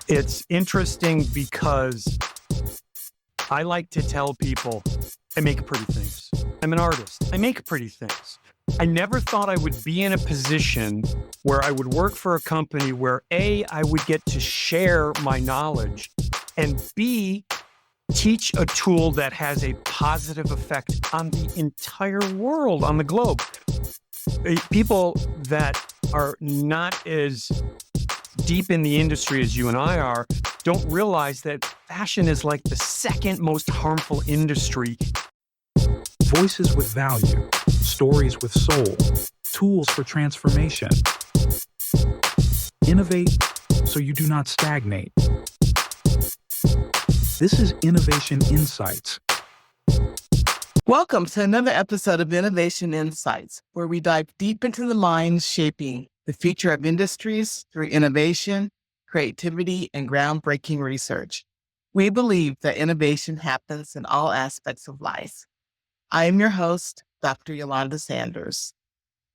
It's interesting because I like to tell people I make pretty things. I'm an artist. I make pretty things. I never thought I would be in a position where I would work for a company where A, I would get to share my knowledge, and B, teach a tool that has a positive effect on the entire world, on the globe. People that are not as deep in the industry as you and I are don't realize that fashion is like the second most harmful industry. Voices with value, stories with soul, tools for transformation. Innovate so you do not stagnate. This is Innovation Insights. Welcome to another episode of Innovation Insights, where we dive deep into the minds shaping the future of industries through innovation, creativity, and groundbreaking research. We believe that innovation happens in all aspects of life. I am your host, Dr. Eulanda Sanders.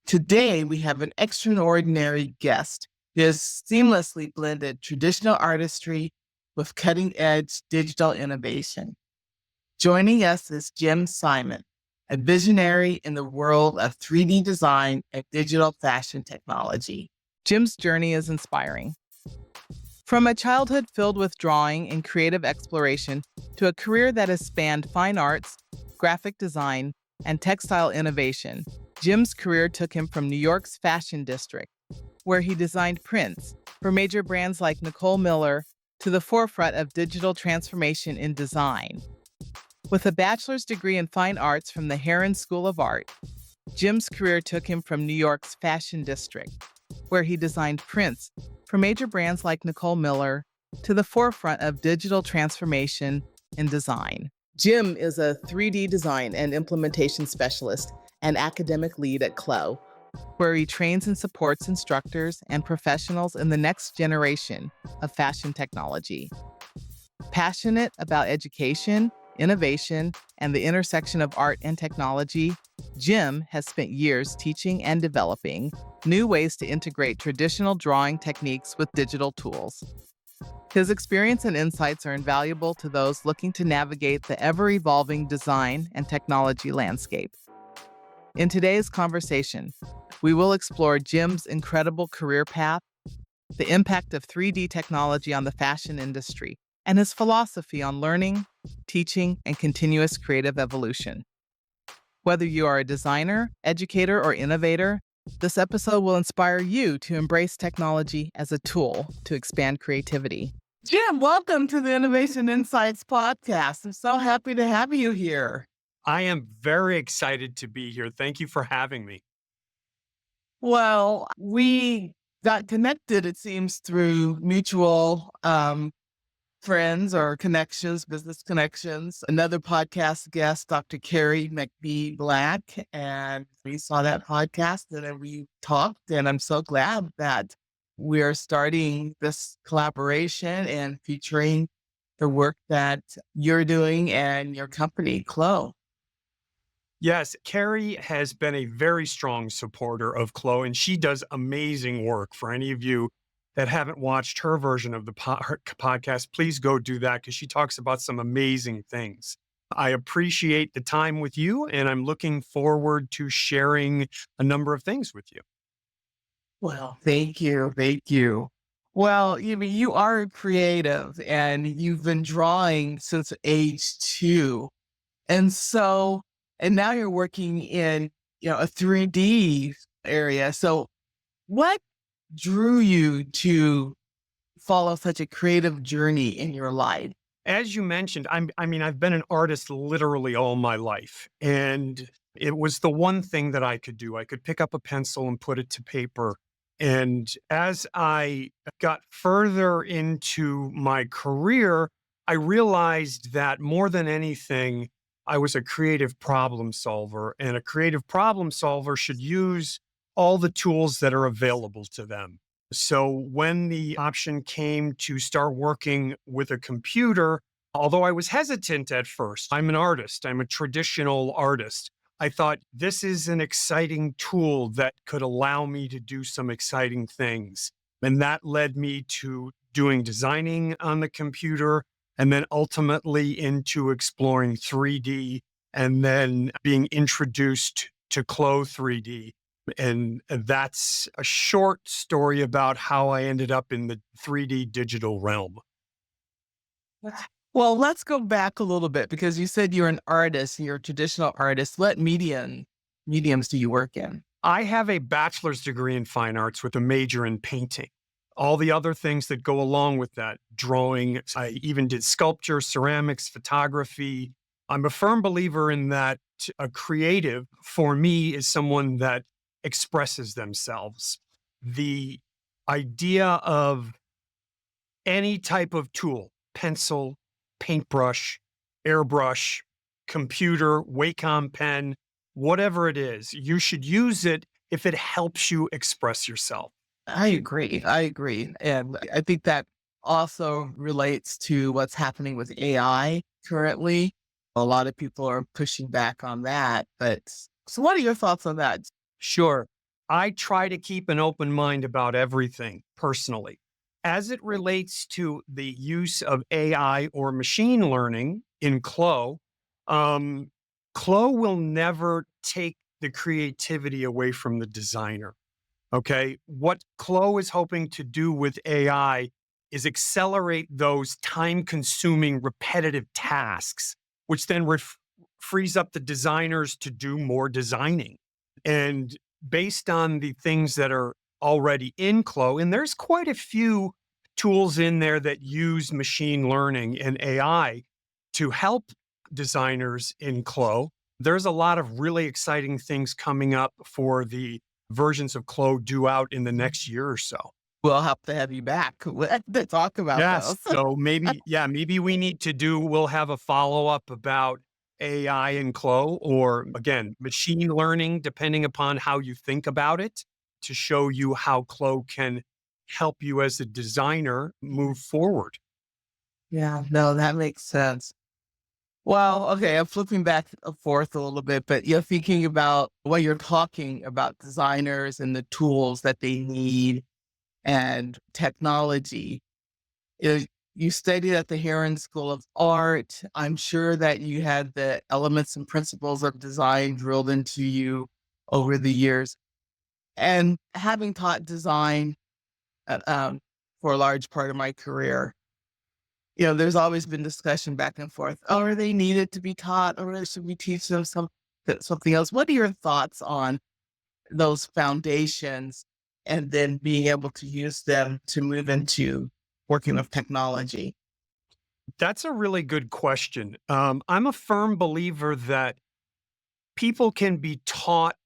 Today, we have an extraordinary guest who has seamlessly blended traditional artistry with cutting-edge digital innovation. Joining us is Jim Simon, a visionary in the world of 3D design and digital fashion technology. Jim's journey is inspiring. From a childhood filled with drawing and creative exploration to a career that has spanned fine arts, graphic design, and textile innovation, Jim's career took him from New York's fashion district, where he designed prints for major brands like Nicole Miller, to the forefront of digital transformation in design. With a bachelor's degree in fine arts from the Heron School of Art, Jim's career took him from New York's fashion district, where he designed prints for major brands like Nicole Miller, to the forefront of digital transformation in design. Jim is a 3D design and implementation specialist and academic lead at CLO, where he trains and supports instructors and professionals in the next generation of fashion technology. Passionate about education, innovation, and the intersection of art and technology, Jim has spent years teaching and developing new ways to integrate traditional drawing techniques with digital tools. His experience and insights are invaluable to those looking to navigate the ever-evolving design and technology landscape. In today's conversation, we will explore Jim's incredible career path, the impact of 3D technology on the fashion industry, and his philosophy on learning, teaching, and continuous creative evolution. Whether you are a designer, educator, or innovator, this episode will inspire you to embrace technology as a tool to expand creativity. Jim, welcome to the Innovation Insights podcast. I'm so happy to have you here. I am very excited to be here. Thank you for having me. Well, we got connected, it seems, through mutual friends or connections, business connections. Another podcast guest, Dr. Carrie McBee Black, and we saw that podcast and then we talked, and I'm so glad that we are starting this collaboration and featuring the work that you're doing and your company, CLO. Yes, Carrie has been a very strong supporter of CLO, and she does amazing work. For any of you that haven't watched her version of the podcast, please go do that because she talks about some amazing things. I appreciate the time with you, and I'm looking forward to sharing a number of things with you. Well, thank you. Thank you. Well, you are creative and you've been drawing since age 2. And now you're working in, a 3D area. So what drew you to follow such a creative journey in your life? As you mentioned, I've been an artist literally all my life, and it was the one thing that I could do. I could pick up a pencil and put it to paper. And as I got further into my career, I realized that more than anything, I was a creative problem solver, and a creative problem solver should use all the tools that are available to them. So when the option came to start working with a computer, although I was hesitant at first, I'm an artist, I'm a traditional artist. I thought this is an exciting tool that could allow me to do some exciting things. And that led me to doing designing on the computer and then ultimately into exploring 3D and then being introduced to CLO 3D. And that's a short story about how I ended up in the 3D digital realm. Well, let's go back a little bit because you said you're an artist, you're a traditional artist. What mediums do you work in? I have a bachelor's degree in fine arts with a major in painting. All the other things that go along with that, drawing, I even did sculpture, ceramics, photography. I'm a firm believer in that a creative, for me, is someone that expresses themselves. The idea of any type of tool, pencil, paintbrush, airbrush, computer, Wacom pen, whatever it is, you should use it if it helps you express yourself. I agree. I agree. And I think that also relates to what's happening with AI currently. A lot of people are pushing back on that. But so, what are your thoughts on that? Sure. I try to keep an open mind about everything personally. As it relates to the use of AI or machine learning in CLO, CLO will never take the creativity away from the designer. Okay. What CLO is hoping to do with AI is accelerate those time consuming repetitive tasks, which then frees up the designers to do more designing. And based on the things that are already in CLO, and there's quite a few tools in there that use machine learning and AI to help designers in CLO. There's a lot of really exciting things coming up for the versions of CLO due out in the next year or so. We'll have to have you back to talk about Yes. those. So maybe we need to we'll have a follow up about AI and CLO or again, machine learning, depending upon how you think about it, to show you how CLO can help you as a designer move forward. Yeah, no, that makes sense. Well, okay, I'm flipping back and forth a little bit, but you're thinking about what you're talking about designers and the tools that they need and technology. You you studied at the Heron School of Art. I'm sure that you had the elements and principles of design drilled into you over the years. And having taught design uh, um, for a large part of my career, there's always been discussion back and forth. Oh, are they needed to be taught, or should we teach them something else? What are your thoughts on those foundations and then being able to use them to move into working with technology? That's a really good question. I'm a firm believer that people can be taught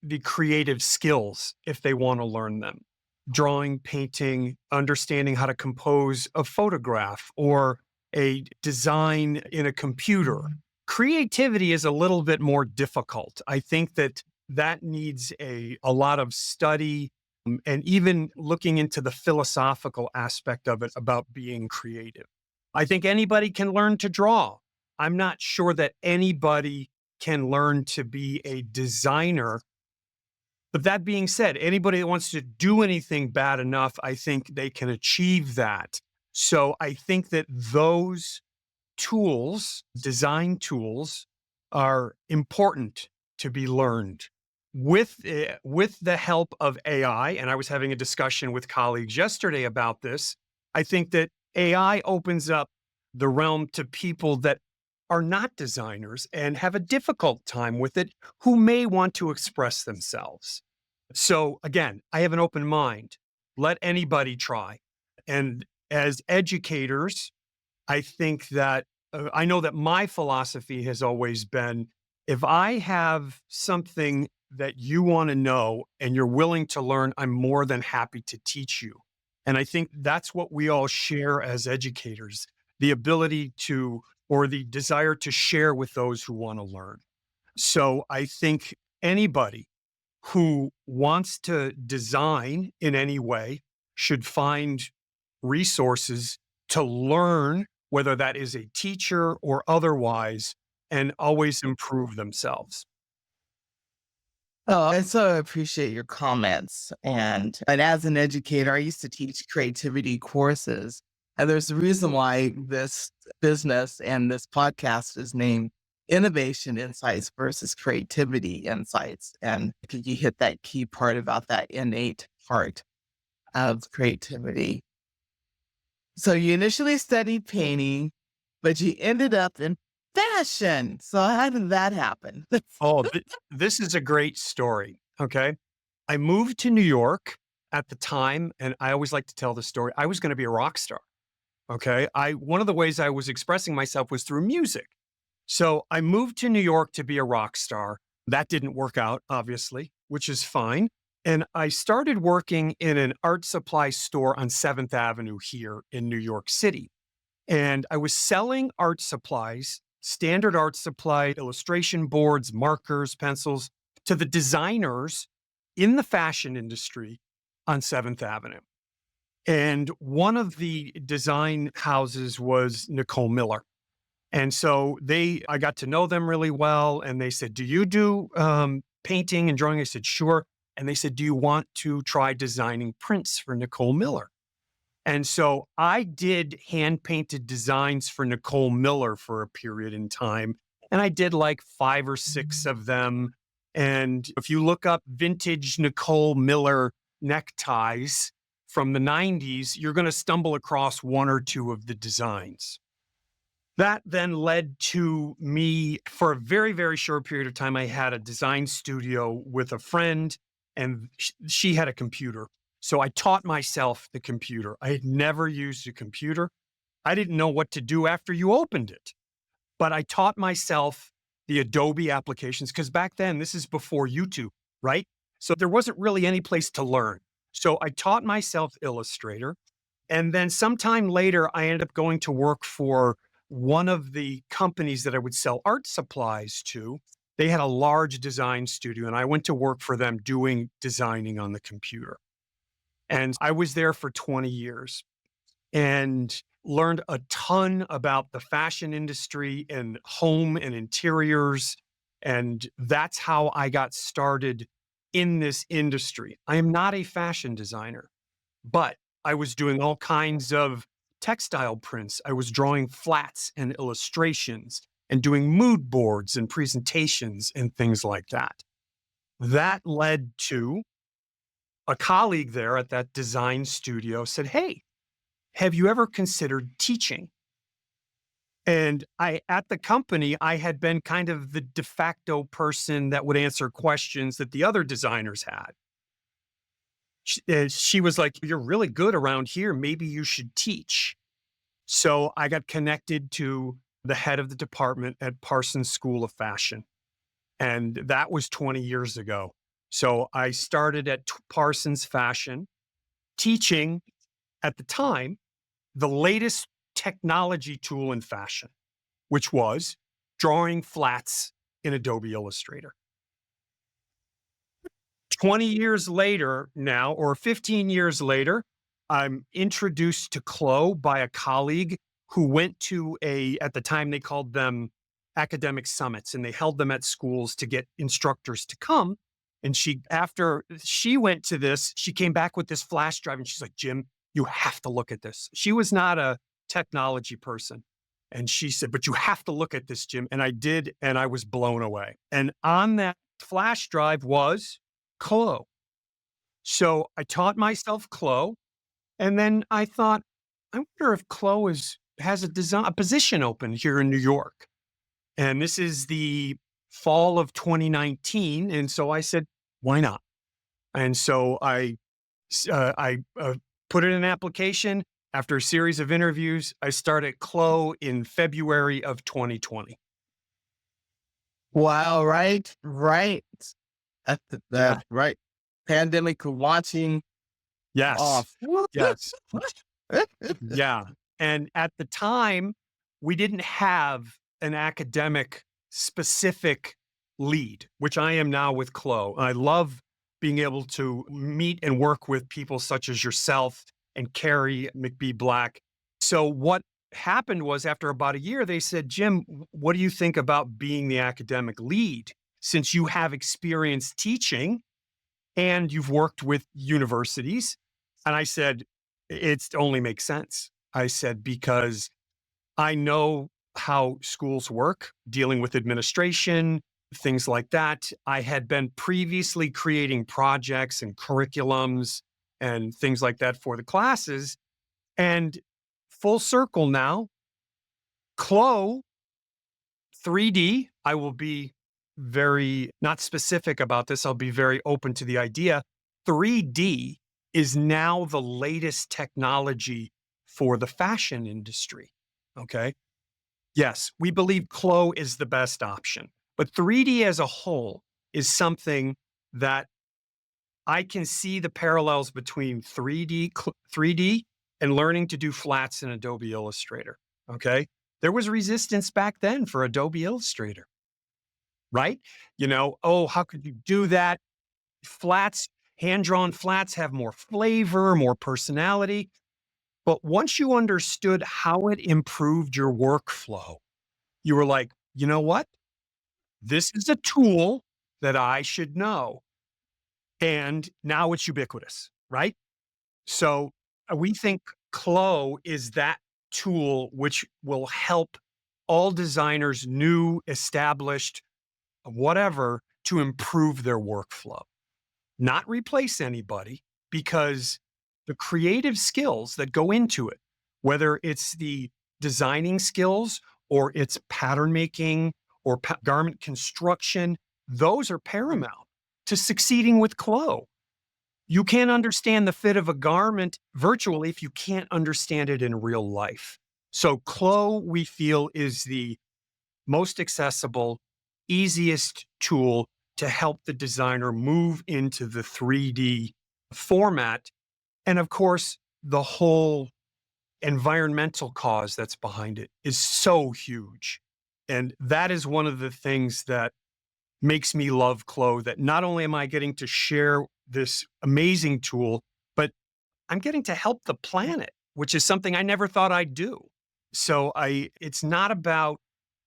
the creative skills if they want to learn them. Drawing, painting, understanding how to compose a photograph or a design in a computer. Creativity is a little bit more difficult. I think that needs a lot of study and even looking into the philosophical aspect of it about being creative. I think anybody can learn to draw. I'm not sure that anybody can learn to be a designer. But that being said, anybody that wants to do anything bad enough, I think they can achieve that. So I think that those tools, design tools, are important to be learned. With the help of AI, and I was having a discussion with colleagues yesterday about this, I think that AI opens up the realm to people that are not designers and have a difficult time with it, who may want to express themselves. So again, I have an open mind. Let anybody try. And as educators, I think that I know that my philosophy has always been if I have something that you want to know and you're willing to learn, I'm more than happy to teach you. And I think that's what we all share as educators, the ability to, or the desire to share with those who want to learn. So I think anybody who wants to design in any way should find resources to learn, whether that is a teacher or otherwise, and always improve themselves. Oh, I so appreciate your comments. And as an educator, I used to teach creativity courses. And there's a reason why this business and this podcast is named Innovation Insights versus Creativity Insights. And I think you hit that key part about that innate part of creativity. So you initially studied painting, but you ended up in fashion. So how did that happen? Oh, this is a great story. Okay. I moved to New York at the time, and I always like to tell the story. I was going to be a rock star. Okay. One of the ways I was expressing myself was through music. So I moved to New York to be a rock star. That didn't work out, obviously, which is fine. And I started working in an art supply store on 7th Avenue here in New York City. And I was selling art supplies, standard art supply, illustration boards, markers, pencils to the designers in the fashion industry on 7th Avenue. And one of the design houses was Nicole Miller. And so I got to know them really well. And they said, "Do you do painting and drawing?" I said, "Sure." And they said, "Do you want to try designing prints for Nicole Miller?" And so I did hand painted designs for Nicole Miller for a period in time. And I did like 5 or 6 of them. And if you look up vintage Nicole Miller neckties from the 90s, you're going to stumble across 1 or 2 of the designs. That then led to me for a very, very short period of time. I had a design studio with a friend, and she had a computer. So I taught myself the computer. I had never used a computer. I didn't know what to do after you opened it, but I taught myself the Adobe applications because back then, this is before YouTube, right? So there wasn't really any place to learn. So I taught myself Illustrator. And then sometime later, I ended up going to work for one of the companies that I would sell art supplies to. They had a large design studio, and I went to work for them doing designing on the computer. And I was there for 20 years and learned a ton about the fashion industry and home and interiors. And that's how I got started in this industry. I am not a fashion designer, but I was doing all kinds of textile prints. I was drawing flats and illustrations and doing mood boards and presentations and things like that. That led to a colleague there at that design studio said, "Hey, have you ever considered teaching?" And at the company, I had been kind of the de facto person that would answer questions that the other designers had. She was like, "You're really good around here. Maybe you should teach." So I got connected to the head of the department at Parsons School of Fashion. And that was 20 years ago. So I started at Parsons Fashion, teaching at the time the latest technology tool in fashion, which was drawing flats in Adobe Illustrator. 20 years later now, or 15 years later, I'm introduced to CLO by a colleague who went to at the time they called them academic summits, and they held them at schools to get instructors to come. And after she went to this, she came back with this flash drive and she's like, "Jim, you have to look at this." She was not a technology person. And she said, "But you have to look at this, Jim." And I did, and I was blown away. And on that flash drive was CLO. So I taught myself CLO. And then I thought, I wonder if CLO has a position open here in New York. And this is the fall of 2019. And so I said, why not? And so I put in an application. After a series of interviews, I started CLO in February of 2020. Wow, right, right. Yeah. That's right. Pandemic launching Yes. off. Yes. Yeah. And at the time, we didn't have an academic specific lead, which I am now with CLO. I love being able to meet and work with people such as yourself and Carrie McBee Black. So what happened was after about a year, they said, "Jim, what do you think about being the academic lead?" since you have experience teaching and you've worked with universities. And I said, it only makes sense. I said, because I know how schools work, dealing with administration, things like that. I had been previously creating projects and curriculums and things like that for the classes. And full circle now, CLO 3D, I will be very not specific about this. I'll be very open to the idea. 3D is now the latest technology for the fashion industry. Okay. Yes, we believe CLO is the best option, but 3D as a whole is something that I can see the parallels between 3D and learning to do flats in Adobe Illustrator. Okay. There was resistance back then for Adobe Illustrator, right? Oh, how could you do that? Flats, hand drawn flats have more flavor, more personality. But once you understood how it improved your workflow, you were like, you know what? This is a tool that I should know. And now it's ubiquitous, right? So we think CLO is that tool which will help all designers, new, established, whatever, to improve their workflow, not replace anybody, because the creative skills that go into it, whether it's the designing skills or it's pattern making or garment construction, those are paramount to succeeding with CLO. You can't understand the fit of a garment virtually if you can't understand it in real life. So CLO, we feel, is the most accessible, easiest tool to help the designer move into the 3D format. And of course, the whole environmental cause that's behind it is so huge. And that is one of the things that makes me love CLO, that not only am I getting to share this amazing tool, but I'm getting to help the planet, which is something I never thought I'd do. So it's not about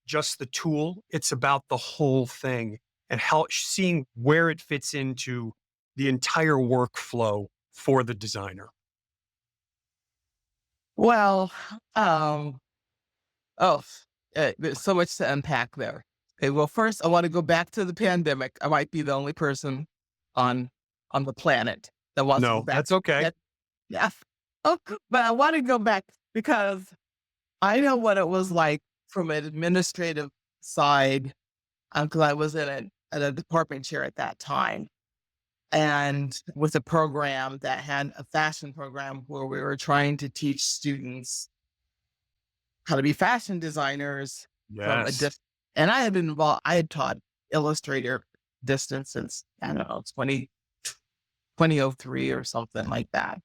just the tool, it's about the whole thing and how seeing where it fits into the entire workflow for the designer. Well, um, oh, there's so much to unpack there. Okay, well, first, I want to go back to the pandemic. I might be the only person on on the planet that wants to go No, back. that's okay. Yeah. Oh, but I want to go back because I know what it was like from an administrative side, because I was at a department chair at that time, and with a program that had a fashion program where we were trying to teach students how to be fashion designers from a Yes. distance. And I had been involved. I had taught Illustrator distance since, I don't know, 2003 or something like that.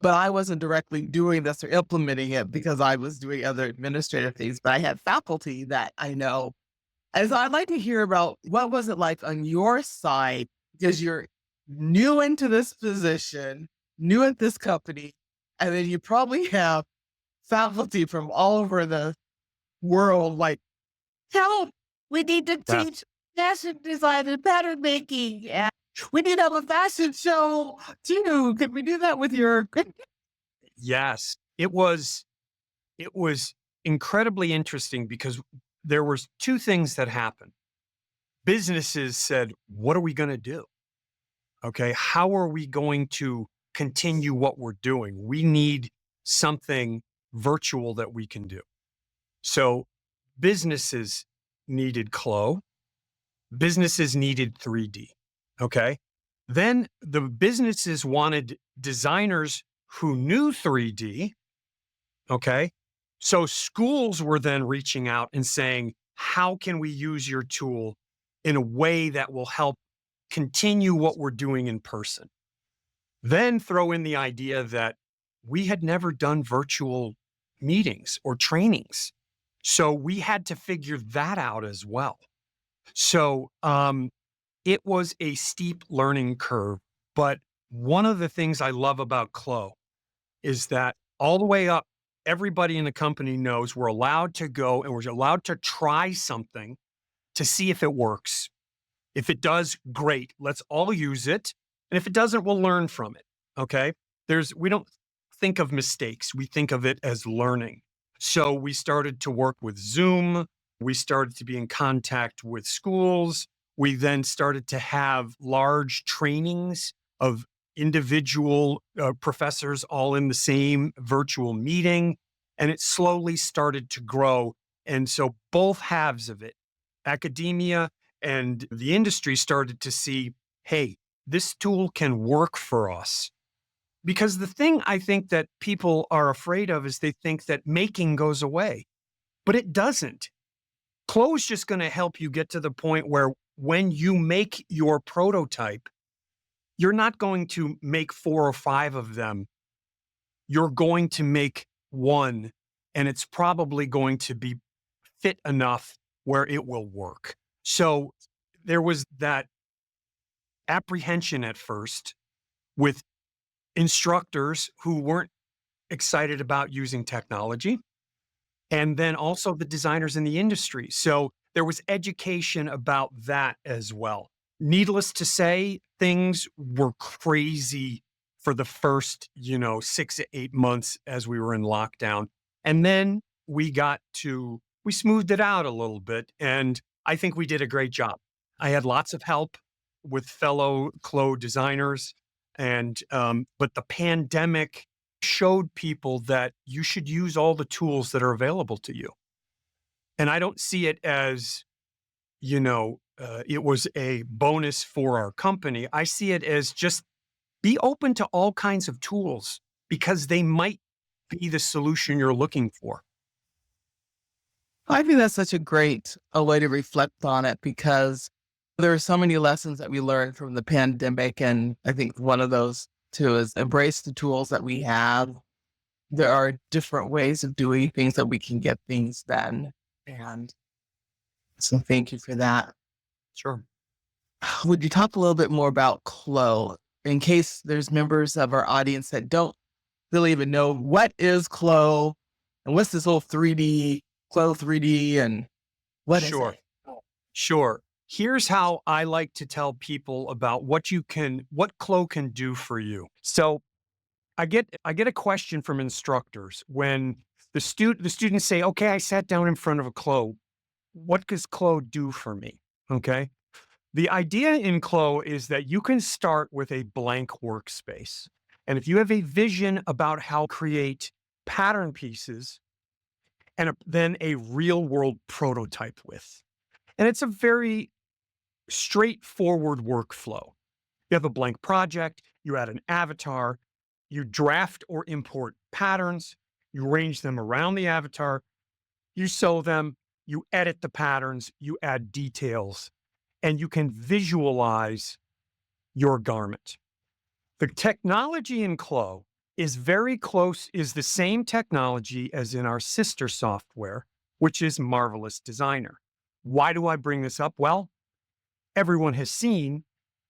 But I wasn't directly doing this or implementing it because I was doing other administrative things. But I had faculty that I know. And so I'd like to hear about what was it like on your side, because you're new into this position, new at this company, and then you probably have faculty from all over the world like, help, we need to Yeah. teach fashion design and pattern making. And we need to have a fashion show too. Could we do that with your Yes. It was incredibly interesting because there was two things that happened. Businesses said, what are we going to do? Okay. How are we going to continue what we're doing? We need something virtual that we can do. So businesses needed CLO, businesses needed 3D. Okay. Then the businesses wanted designers who knew 3D. Okay. So schools were then reaching out and saying, how can we use your tool in a way that will help continue what we're doing in person? Then throw in the idea that we had never done virtual meetings or trainings. So we had to figure that out as well. So it was a steep learning curve. But one of the things I love about CLO is that all the way up, everybody in the company knows we're allowed to go and we're allowed to try something to see if it works. If it does, great. Let's all use it. And if it doesn't, we'll learn from it. Okay. We don't think of mistakes. We think of it as learning. So we started to work with Zoom. We started to be in contact with schools. We then started to have large trainings of individual professors all in the same virtual meeting. And it slowly started to grow. And so both halves of it, academia and the industry, started to see, hey, this tool can work for us. Because the thing I think that people are afraid of is they think that making goes away, but it doesn't. CLO is just going to help you get to the point where when you make your prototype, you're not going to make 4 or 5 of them. You're going to make one, and it's probably going to be fit enough where it will work. So there was that apprehension at first with instructors who weren't excited about using technology, and then also the designers in the industry. So there was education about that as well. Needless to say, things were crazy for the first, 6 to 8 months as we were in lockdown. And then we smoothed it out a little bit. And I think we did a great job. I had lots of help with fellow CLO designers. But the pandemic showed people that you should use all the tools that are available to you. And I don't see it as, it was a bonus for our company. I see it as just be open to all kinds of tools because they might be the solution you're looking for. I think that's such a way to reflect on it because there are so many lessons that we learned from the pandemic. And I think one of those too is embrace the tools that we have. There are different ways of doing things that we can get things done. And so thank you for that. Sure. Would you talk a little bit more about CLO in case there's members of our audience that don't really even know what is CLO and what's this whole CLO 3D and what is Sure. it? Sure. Here's how I like to tell people about what CLO can do for you. So I get a question from instructors when the students say, "Okay, I sat down in front of a CLO. What does CLO do for me?" Okay. The idea in CLO is that you can start with a blank workspace. And if you have a vision about how to create pattern pieces and then a real world prototype with, and it's a very straightforward workflow. You have a blank project, you add an avatar, you draft or import patterns, you arrange them around the avatar, you sew them, you edit the patterns, you add details, and you can visualize your garment. The technology in CLO is the same technology as in our sister software, which is Marvelous Designer. Why do I bring this up? Well, everyone has seen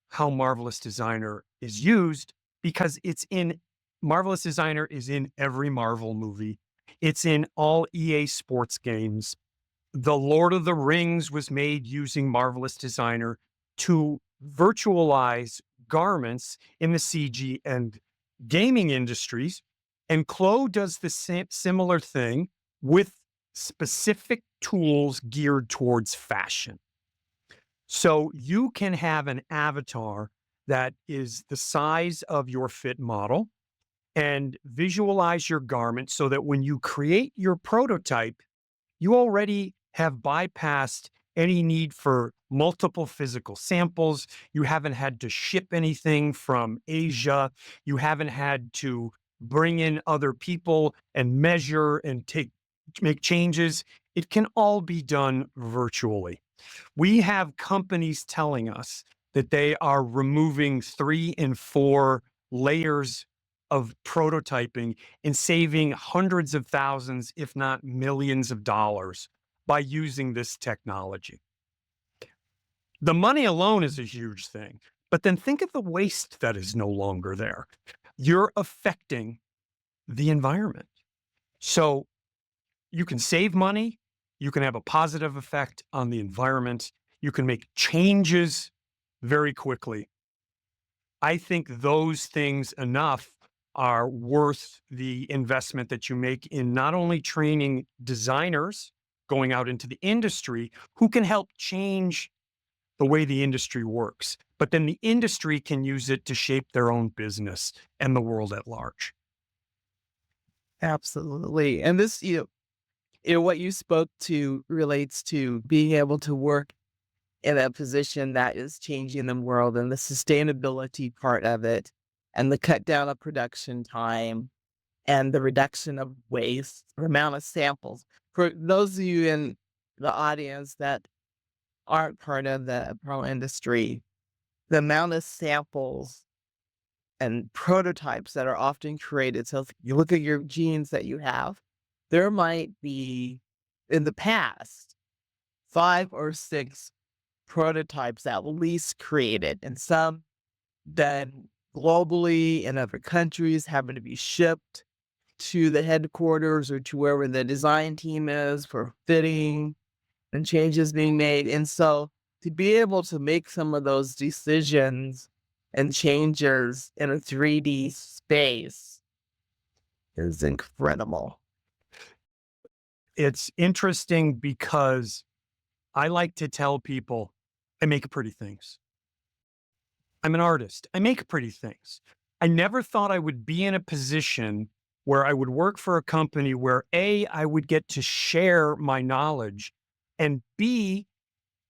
how Marvelous Designer is used because Marvelous Designer is in every Marvel movie. It's in all EA sports games. The Lord of the Rings was made using Marvelous Designer to virtualize garments in the CG and gaming industries. And CLO does the similar thing with specific tools geared towards fashion. So you can have an avatar that is the size of your fit model and visualize your garment so that when you create your prototype, you already have bypassed any need for multiple physical samples. You haven't had to ship anything from Asia. You haven't had to bring in other people and measure and make changes. It can all be done virtually. We have companies telling us that they are removing 3 and 4 layers of prototyping and saving hundreds of thousands, if not millions of dollars by using this technology. The money alone is a huge thing, but then think of the waste that is no longer there. You're affecting the environment. So you can save money, you can have a positive effect on the environment, You can make changes very quickly. I think those things enough are worth the investment that you make in not only training designers going out into the industry who can help change the way the industry works, but then the industry can use it to shape their own business and the world at large. Absolutely. And this, what you spoke to relates to being able to work in a position that is changing the world and the sustainability part of it and the cut down of production time and the reduction of waste, the amount of samples. For those of you in the audience that aren't part of the apparel industry, the amount of samples and prototypes that are often created. So if you look at your jeans that you have, there might be in the past 5 or 6 prototypes at least created, and some then globally in other countries having to be shipped to the headquarters or to wherever the design team is for fitting and changes being made. And so to be able to make some of those decisions and changes in a 3D space is incredible. It's interesting because I like to tell people I make pretty things. I'm an artist. I make pretty things. I never thought I would be in a position where I would work for a company where A, I would get to share my knowledge, and B,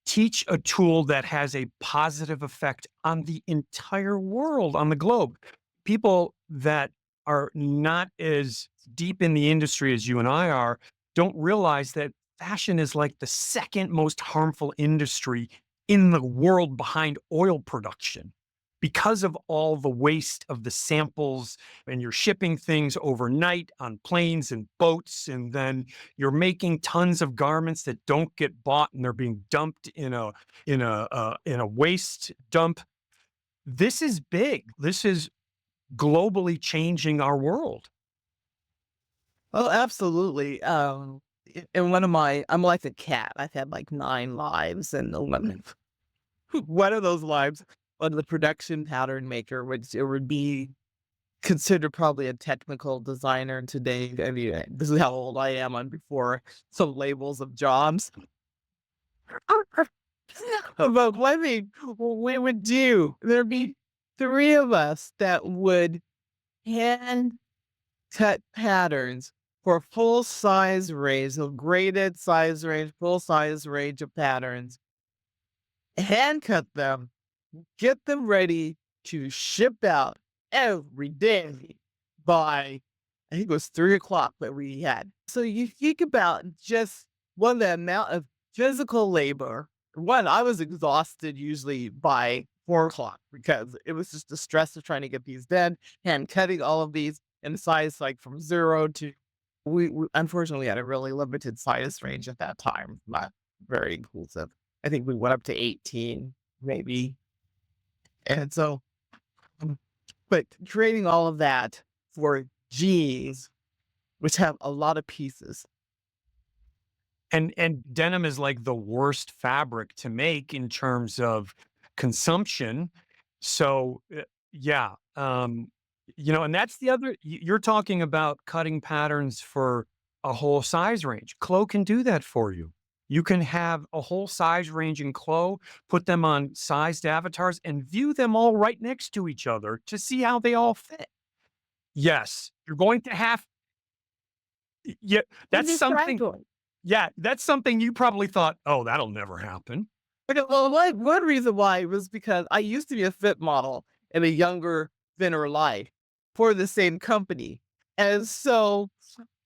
teach a tool that has a positive effect on the entire world, on the globe. People that are not as deep in the industry as you and I are don't realize that fashion is like the second most harmful industry in the world behind oil production because of all the waste of the samples, and you're shipping things overnight on planes and boats, and then you're making tons of garments that don't get bought and they're being dumped in a waste dump. This is big. This is globally changing our world. Oh, absolutely. In one of my, I'm like a cat. I've had like 9 lives, and one of those lives was the production pattern maker, which it would be considered probably a technical designer today. I mean, this is how old I am. I'm before some labels of jobs. But one thing we would do, there'd be 3 of us that would hand cut patterns for full size range, so graded size range, full size range of patterns, hand cut them, get them ready to ship out every day by, I think it was 3 o'clock that we had. So you think about just the amount of physical labor. One, I was exhausted usually by 4 o'clock because it was just the stress of trying to get these done and cutting all of these in size like from 0 to, we unfortunately had a really limited size range at that time, not very inclusive. I think we went up to 18 maybe. And so, but creating all of that for jeans, which have a lot of pieces. And denim is like the worst fabric to make in terms of consumption. So, yeah, and that's the other you're talking about cutting patterns for a whole size range. CLO can do that for you. You can have a whole size range in CLO, put them on sized avatars, and view them all right next to each other to see how they all fit. Yes, you're going to have yeah, And that's this something triangle. yeah, that's something you probably thought, "Oh, that'll never happen." Okay, well, one reason why was because I used to be a fit model in a younger, thinner life for the same company. And so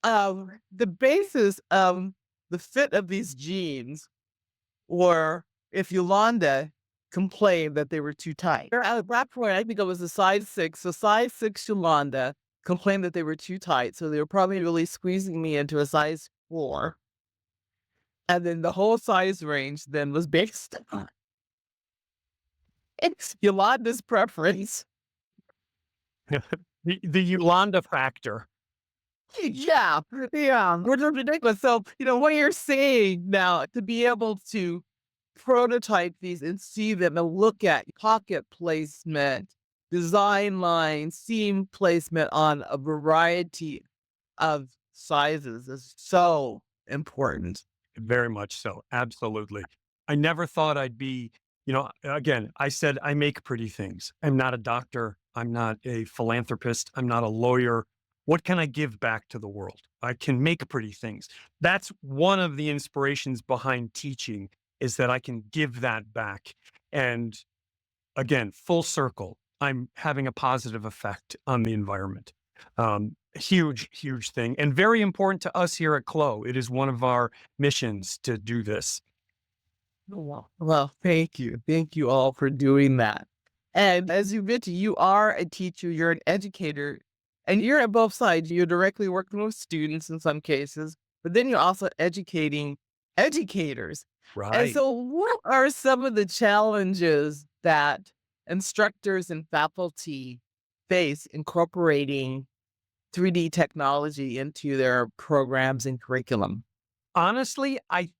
the basis of the fit of these jeans were if Eulanda complained that they were too tight. At that point, I think it was a size 6. So size 6 Eulanda complained that they were too tight. So they were probably really squeezing me into a size 4. And then the whole size range then was based on it's Yolanda's preference. The Eulanda factor. Yeah, yeah, which is ridiculous. So, what you're saying now to be able to prototype these and see them and look at pocket placement, design lines, seam placement on a variety of sizes is so important. Very much so. Absolutely. I never thought I'd be, again, I said I make pretty things. I'm not a doctor. I'm not a philanthropist. I'm not a lawyer. What can I give back to the world? I can make pretty things. That's one of the inspirations behind teaching is that I can give that back. And again, full circle, I'm having a positive effect on the environment. Huge, huge thing, and very important to us here at CLO. It is one of our missions to do this. Oh, wow. Well, thank you. Thank you all for doing that. And as you mentioned, you are a teacher, you're an educator, and you're at both sides. You're directly working with students in some cases, but then you're also educating educators. And Right. so, what are some of the challenges that instructors and faculty face incorporating 3D technology into their programs and curriculum? Honestly, I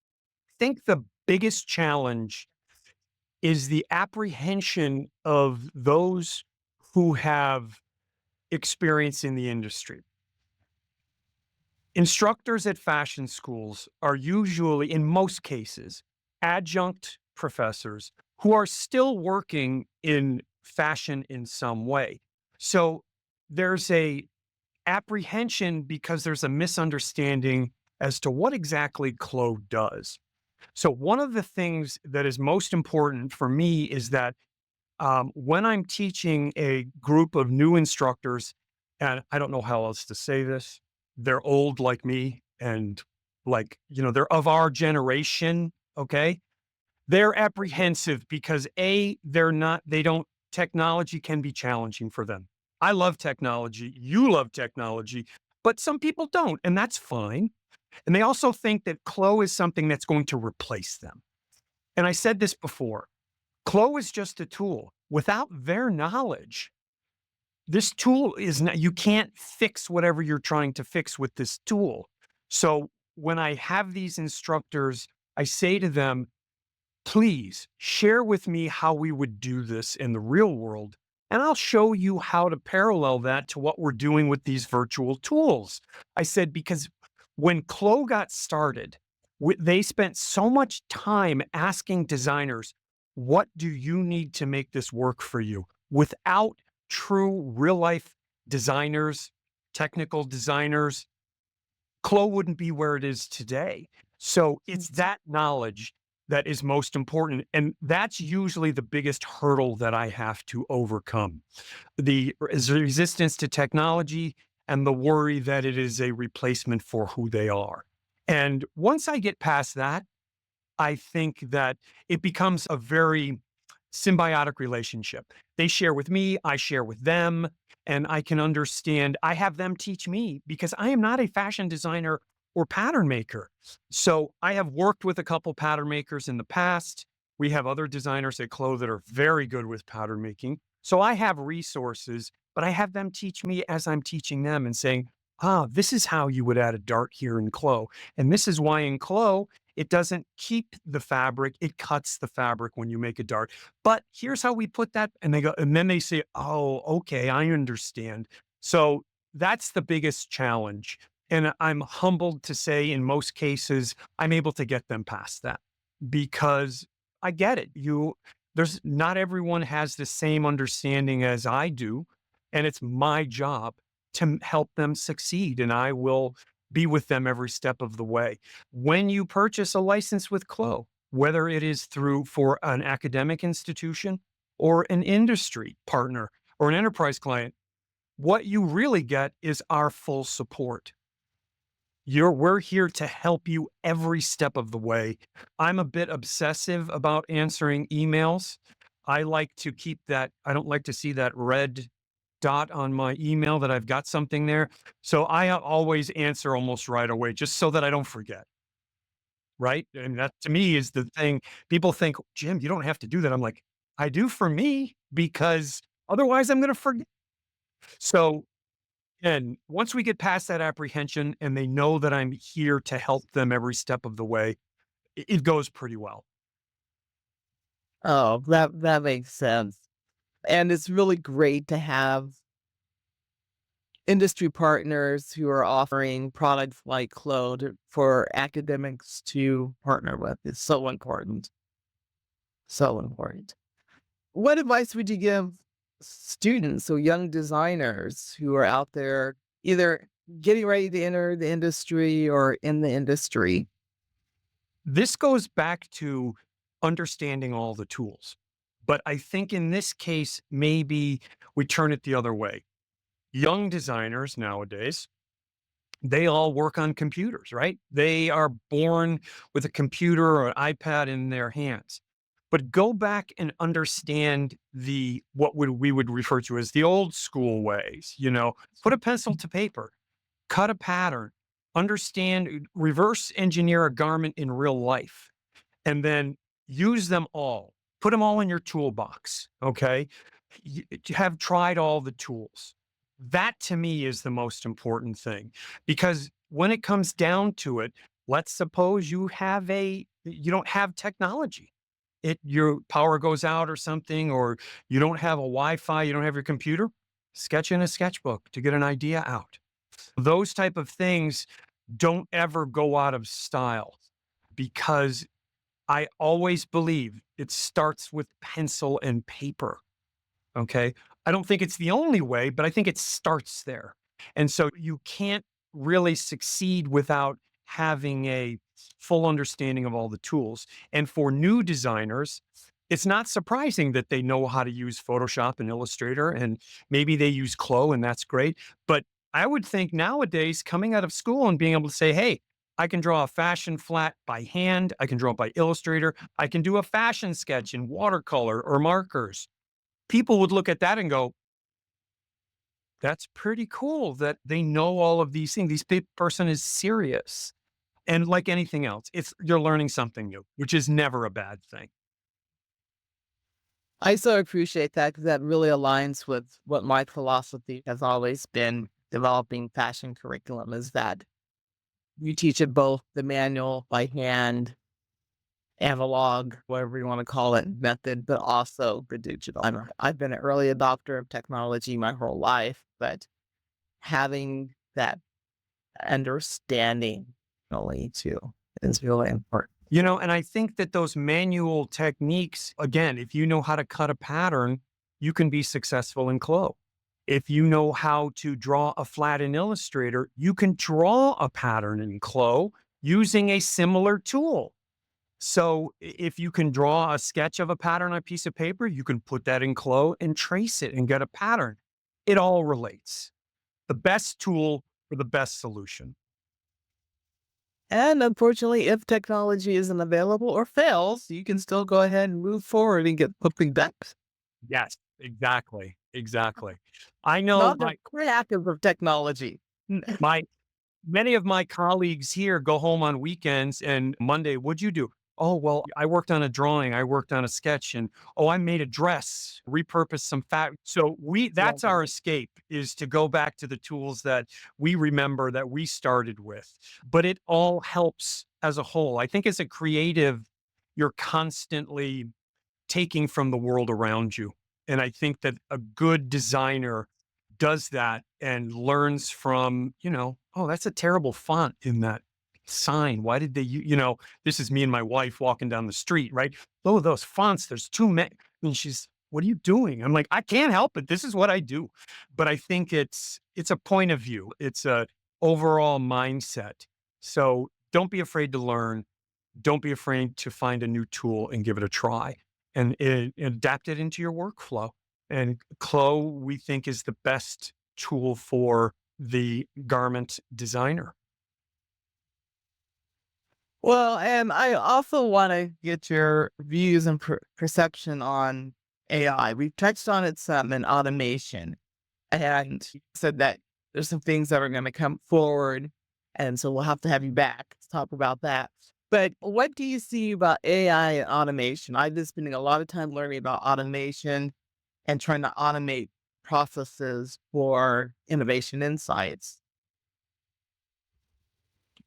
think the biggest challenge is the apprehension of those who have experience in the industry. Instructors at fashion schools are usually, in most cases, adjunct professors who are still working in fashion in some way. So there's a apprehension because there's a misunderstanding as to what exactly CLO does. So one of the things that is most important for me is that when I'm teaching a group of new instructors, and I don't know how else to say this, they're old like me and like, they're of our generation. Okay. They're apprehensive because they don't, technology can be challenging for them. I love technology. You love technology, but some people don't, and that's fine. And they also think that CLO is something that's going to replace them. And I said this before, CLO is just a tool. Without their knowledge, this tool is not, you can't fix whatever you're trying to fix with this tool. So when I have these instructors, I say to them, please share with me how we would do this in the real world. And I'll show you how to parallel that to what we're doing with these virtual tools. I said, because when CLO got started, they spent so much time asking designers, what do you need to make this work for you? Without true real life designers, technical designers, CLO wouldn't be where it is today. So it's that knowledge that is most important. And that's usually the biggest hurdle that I have to overcome. Is the resistance to technology and the worry that it is a replacement for who they are. And once I get past that, I think that it becomes a very symbiotic relationship. They share with me, I share with them, and I can understand. I have them teach me because I am not a fashion designer or pattern maker. So I have worked with a couple pattern makers in the past. We have other designers at CLO that are very good with pattern making. So I have resources, but I have them teach me as I'm teaching them and saying, this is how you would add a dart here in CLO. And this is why in CLO, it doesn't keep the fabric, it cuts the fabric when you make a dart. But here's how we put that. And they go, and then they say, oh, okay, I understand. So that's the biggest challenge. And I'm humbled to say in most cases, I'm able to get them past that because I get it. There's not everyone has the same understanding as I do. And it's my job to help them succeed. And I will be with them every step of the way. When you purchase a license with CLO, whether it is through for an academic institution or an industry partner or an enterprise client, what you really get is our full support. We're here to help you every step of the way. I'm a bit obsessive about answering emails. I like to keep that, I don't like to see that red dot on my email that I've got something there. So I always answer almost right away just so that I don't forget. Right. And that to me is the thing. People think, Jim, you don't have to do that. I'm like, I do for me because otherwise I'm going to forget. So, and once we get past that apprehension and they know that I'm here to help them every step of the way, it goes pretty well. Oh, that makes sense. And it's really great to have industry partners who are offering products like CLO for academics to partner with. It's so important. So important. What advice would you give students or young designers who are out there either getting ready to enter the industry or in the industry? This goes back to understanding all the tools. But I think in this case, maybe we turn it the other way. Young designers nowadays, they all work on computers, right? They are born with a computer or an iPad in their hands. But go back and understand we would refer to as the old school ways, put a pencil to paper, cut a pattern, understand, reverse engineer a garment in real life, and then use them all. Put them all in your toolbox, okay? Have tried all the tools. That to me is the most important thing because when it comes down to it, let's suppose you don't have technology. Your power goes out or something, or you don't have a Wi-Fi, you don't have your computer, sketch in a sketchbook to get an idea out. Those type of things don't ever go out of style because I always believe it starts with pencil and paper. Okay. I don't think it's the only way, but I think it starts there. And so you can't really succeed without having a full understanding of all the tools. And for new designers, it's not surprising that they know how to use Photoshop and Illustrator, and maybe they use CLO, and that's great. But I would think nowadays, coming out of school and being able to say, hey, I can draw a fashion flat by hand, I can draw it by Illustrator, I can do a fashion sketch in watercolor or markers. People would look at that and go, that's pretty cool that they know all of these things. Person is serious. And like anything else, you're learning something new, which is never a bad thing. I so appreciate that because that really aligns with what my philosophy has always been developing fashion curriculum is that you teach it both the manual by hand, analog, whatever you want to call it, method, but also the digital. I've been an early adopter of technology my whole life, but having that understanding really too is really important. And I think that those manual techniques, again, if you know how to cut a pattern, you can be successful in CLO. If you know how to draw a flat in Illustrator, you can draw a pattern in CLO using a similar tool. So if you can draw a sketch of a pattern on a piece of paper, you can put that in CLO and trace it and get a pattern. It all relates. The best tool for the best solution. And unfortunately, if technology isn't available or fails, you can still go ahead and move forward and get something back. Yes, exactly. Exactly. I know Not the crack of technology. my many of my colleagues here go home on weekends and Monday, what'd you do? Oh, well, I worked on a drawing, I worked on a sketch, and oh, I made a dress, repurposed some fabric. So Yeah. that's our escape is to go back to the tools that we remember that we started with. But it all helps as a whole. I think as a creative, you're constantly taking from the world around you. And I think that a good designer does that and learns from, oh, that's a terrible font in that sign. Why did this is me and my wife walking down the street, right? Oh, those fonts, there's too many. And she's, what are you doing? I'm like, I can't help it. This is what I do. But I think it's a point of view. It's a overall mindset. So don't be afraid to learn. Don't be afraid to find a new tool and give it a try and adapt it into your workflow. And CLO, we think, is the best tool for the garment designer. Well, and I also want to get your views and perception on AI. We've touched on it some in automation, and you said that there's some things that are going to come forward, and so we'll have to have you back to talk about that. But what do you see about AI and automation? I've been spending a lot of time learning about automation and trying to automate processes for innovation insights.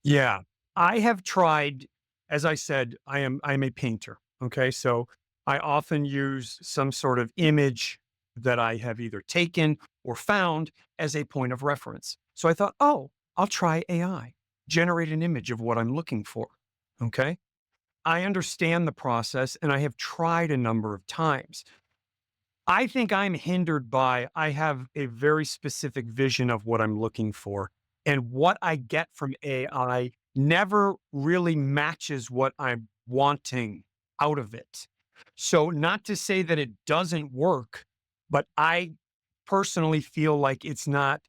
Yeah. I have tried, as I said, I'm a painter. Okay. So I often use some sort of image that I have either taken or found as a point of reference. So I thought, oh, I'll try AI, generate an image of what I'm looking for. Okay. I understand the process and I have tried a number of times. I think I'm hindered by I have a very specific vision of what I'm looking for. And what I get from AI never really matches what I'm wanting out of it. So, not to say that it doesn't work, but I personally feel like it's not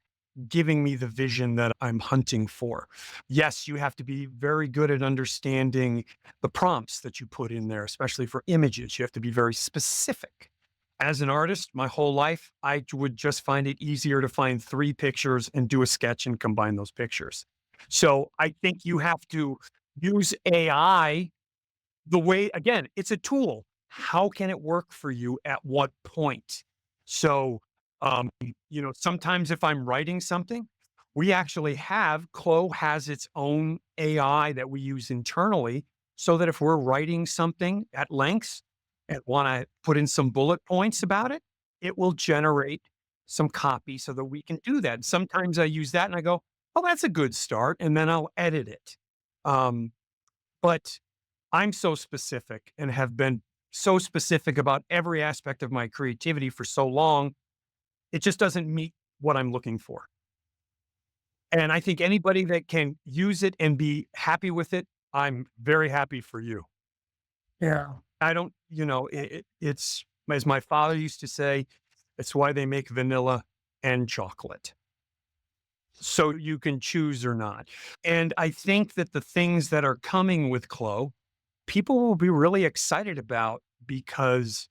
giving me the vision that I'm hunting for. Yes, you have to be very good at understanding the prompts that you put in there, especially for images. You have to be very specific. As an artist, my whole life, I would just find it easier to find 3 pictures and do a sketch and combine those pictures. So I think you have to use AI the way, again, it's a tool. How can it work for you at what point? So, sometimes if I'm writing something, we actually have CLO has its own AI that we use internally so that if we're writing something at lengths and want to put in some bullet points about it, it will generate some copy so that we can do that. Sometimes I use that and I go, oh, that's a good start. And then I'll edit it. Um, but I'm so specific and have been so specific about every aspect of my creativity for so long, it just doesn't meet what I'm looking for. And I think anybody that can use it and be happy with it, I'm very happy for you. Yeah. I don't, it's as my father used to say, it's why they make vanilla and chocolate. So you can choose or not. And I think that the things that are coming with CLO people will be really excited about because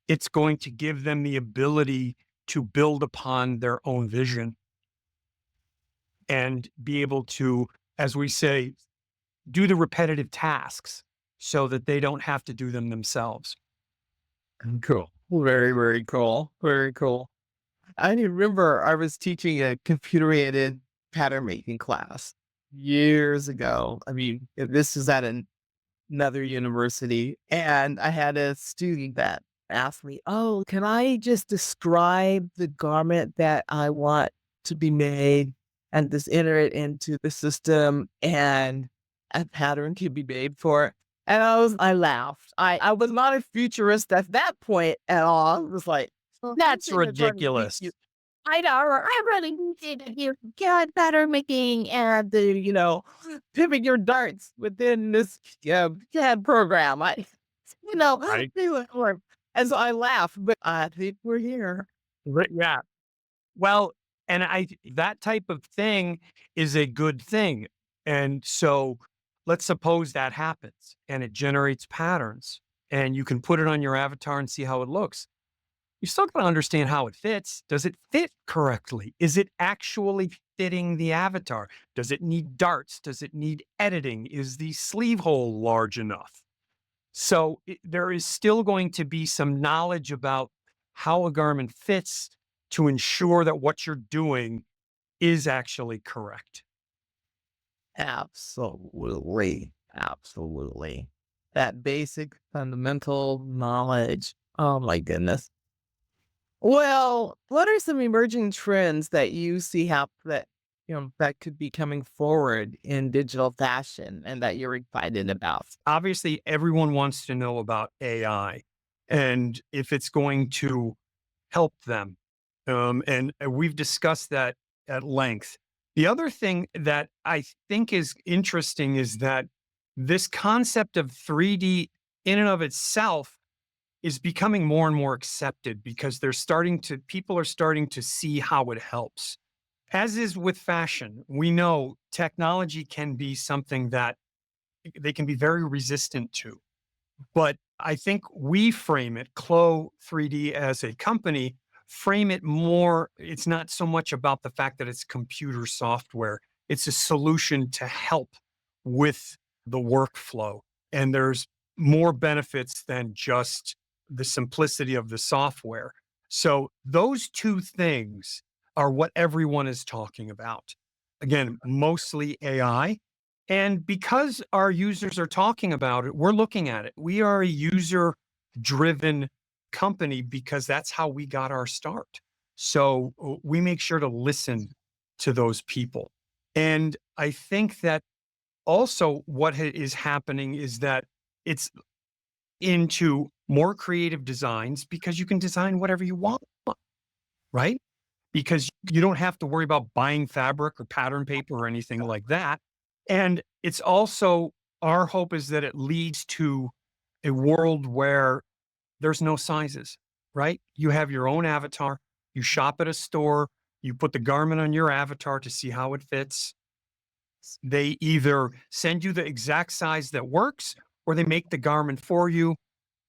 it's going to give them the ability to build upon their own vision and be able to, as we say, do the repetitive tasks so that they don't have to do them themselves. Cool. Very, very cool. Very cool. I remember I was teaching a computer-aided pattern making class years ago. I mean, this is at another university, and I had a student that asked me, "Oh, can I just describe the garment that I want to be made and just enter it into the system and a pattern can be made for it?" And I laughed. I was not a futurist at that point at all. I was like, "Well, I'm That's sitting there trying to teach ridiculous. you." I know, I really need to hear God pattern making and pivot your darts within this CAD program. Right? they would work. And so I laugh, but I think we're here. Yeah. Well, and that type of thing is a good thing. And so let's suppose that happens and it generates patterns and you can put it on your avatar and see how it looks. You still got to understand how it fits. Does it fit correctly? Is it actually fitting the avatar? Does it need darts? Does it need editing? Is the sleeve hole large enough? So there is still going to be some knowledge about how a garment fits to ensure that what you're doing is actually correct. Absolutely. Absolutely. That basic fundamental knowledge. Oh my goodness. Well, what are some emerging trends that you see that could be coming forward in digital fashion and that you're excited about? Obviously, everyone wants to know about AI and if it's going to help them. And we've discussed that at length. The other thing that I think is interesting is that this concept of 3D in and of itself is becoming more and more accepted because people are starting to see how it helps. As is with fashion, we know technology can be something that they can be very resistant to. But I think we frame it, CLO 3D as a company, frame it more. It's not so much about the fact that it's computer software, it's a solution to help with the workflow. And there's more benefits than just the simplicity of the software. So those two things are what everyone is talking about. Again, mostly AI, and because our users are talking about it, we're looking at it. We are a user driven company because that's how we got our start. So we make sure to listen to those people. And I think that also what is happening is that it's into more creative designs because you can design whatever you want, right? Because you don't have to worry about buying fabric or pattern paper or anything like that. And it's also, our hope is that it leads to a world where there's no sizes, right? You have your own avatar, you shop at a store, you put the garment on your avatar to see how it fits. They either send you the exact size that works or they make the garment for you.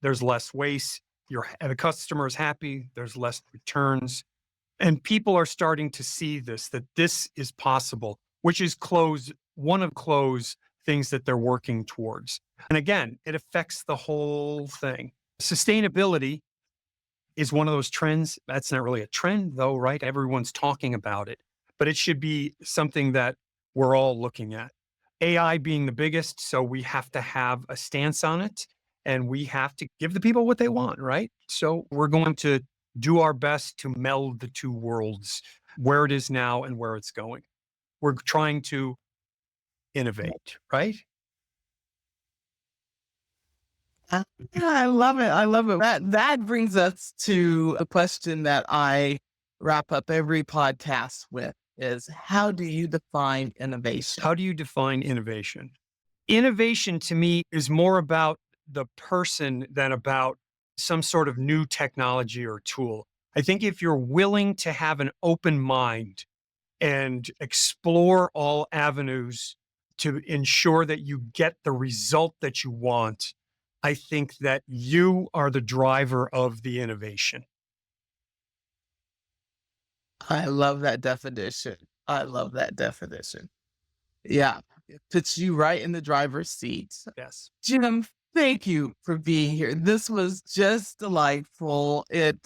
There's less waste. The customer is happy. There's less returns. And people are starting to see that this is possible, which is one of Clo's things that they're working towards. And again, it affects the whole thing. Sustainability is one of those trends. That's not really a trend though, right? Everyone's talking about it, but it should be something that we're all looking at. AI being the biggest, so we have to have a stance on it and we have to give the people what they want, right? So we're going to do our best to meld the two worlds, where it is now and where it's going. We're trying to innovate, right? I love it. I love it. That brings us to a question that I wrap up every podcast with is how do you define innovation? How do you define innovation? Innovation to me is more about the person than about some sort of new technology or tool. I think if you're willing to have an open mind and explore all avenues to ensure that you get the result that you want, I think that you are the driver of the innovation. I love that definition. I love that definition. Yeah, it puts you right in the driver's seat. Yes. Jim, thank you for being here. This was just delightful. And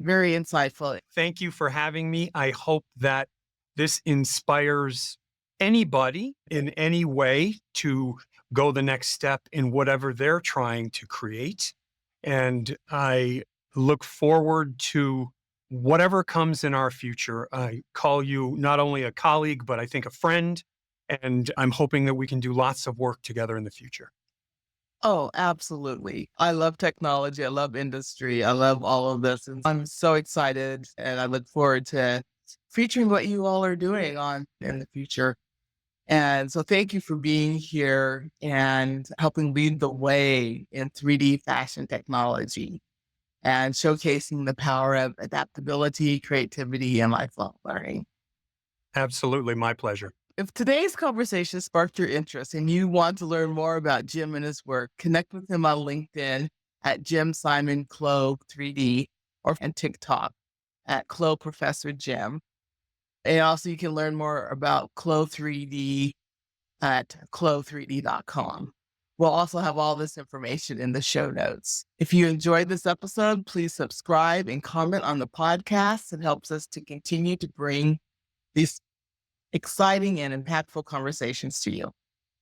very insightful. Thank you for having me. I hope that this inspires anybody in any way to go the next step in whatever they're trying to create. And I look forward to whatever comes in our future. I call you not only a colleague, but I think a friend. And I'm hoping that we can do lots of work together in the future. Oh, absolutely. I love technology. I love industry. I love all of this. And I'm so excited and I look forward to featuring what you all are doing on in the future. And so thank you for being here and helping lead the way in 3D fashion technology and showcasing the power of adaptability, creativity, and lifelong learning. Absolutely. My pleasure. If today's conversation sparked your interest and you want to learn more about Jim and his work, connect with him on LinkedIn at Jim Simon Clo 3D or on TikTok at Clo Professor Jim. And also you can learn more about Clo 3D at clo3d.com. We'll also have all this information in the show notes. If you enjoyed this episode, please subscribe and comment on the podcast. It helps us to continue to bring these exciting and impactful conversations to you.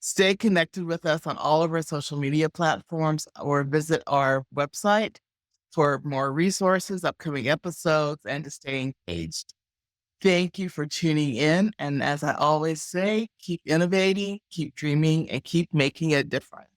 Stay connected with us on all of our social media platforms or visit our website for more resources, upcoming episodes, and to stay engaged. Thank you for tuning in. And as I always say, keep innovating, keep dreaming, and keep making a difference.